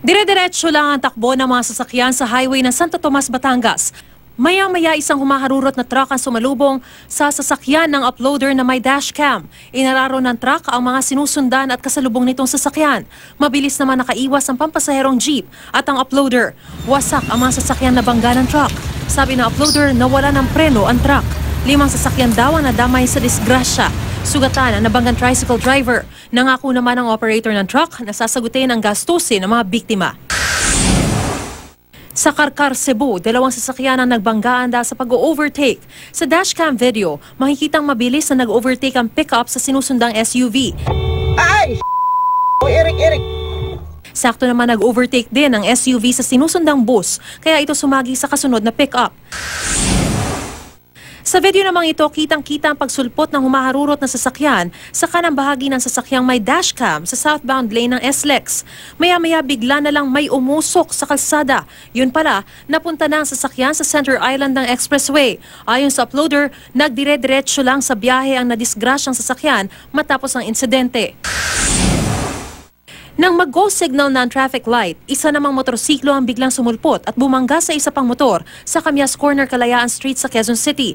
Dire-diretso lang ang takbo ng mga sasakyan sa highway ng Santo Tomas, Batangas. Maya-maya isang humaharurot na truck ang sumalubong sa sasakyan ng uploader na may dashcam. Inararo ng truck ang mga sinusundan at kasalubong nitong sasakyan. Mabilis naman nakaiwas ang pampasaherong jeep at ang uploader. Wasak ang mga sasakyan na bangga ng truck. Sabi ng uploader na wala ng preno ang truck. 5 sasakyan daw ang nadamay sa disgrasya. Sugatan ang nabanggang tricycle driver. Nangako naman ang operator ng truck na sasagutin ang gastusin ng mga biktima. Sa Karkar, Cebu, 2 sasakyan ang nagbanggaan dahil sa pag-overtake. Sa dashcam video, makikitang mabilis na nag-overtake ang pickup sa sinusundang SUV. Ay! Eric! Sakto naman nag-overtake din ang SUV sa sinusundang bus, kaya ito sumagi sa kasunod na pickup. Sa video namang ito, kitang-kita ang pagsulpot ng humaharurot na sasakyan sa kanang bahagi ng sasakyang may dashcam sa southbound lane ng SLEX. Maya-maya bigla na lang may umusok sa kalsada. Yun pala, napunta na ang sasakyan sa Center Island ng Expressway. Ayon sa uploader, nagdire-diretso lang sa biyahe ang nadisgrasyang sasakyan matapos ang insidente. Nang mag-go signal na ang traffic light, isa namang motorsiklo ang biglang sumulpot at bumangga sa isa pang motor sa Camias Corner, Kalayaan Street sa Quezon City.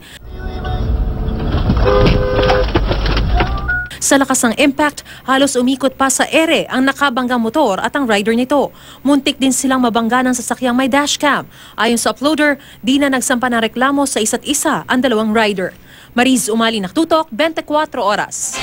Sa lakas ng impact, halos umikot pa sa ere ang nakabanggang motor at ang rider nito. Muntik din silang mabangga ng sasakyang may dashcam. Ayon sa uploader, di na nagsampa ng reklamo sa isa't isa ang dalawang rider. Mariz Umali, Naktutok, 24 Oras.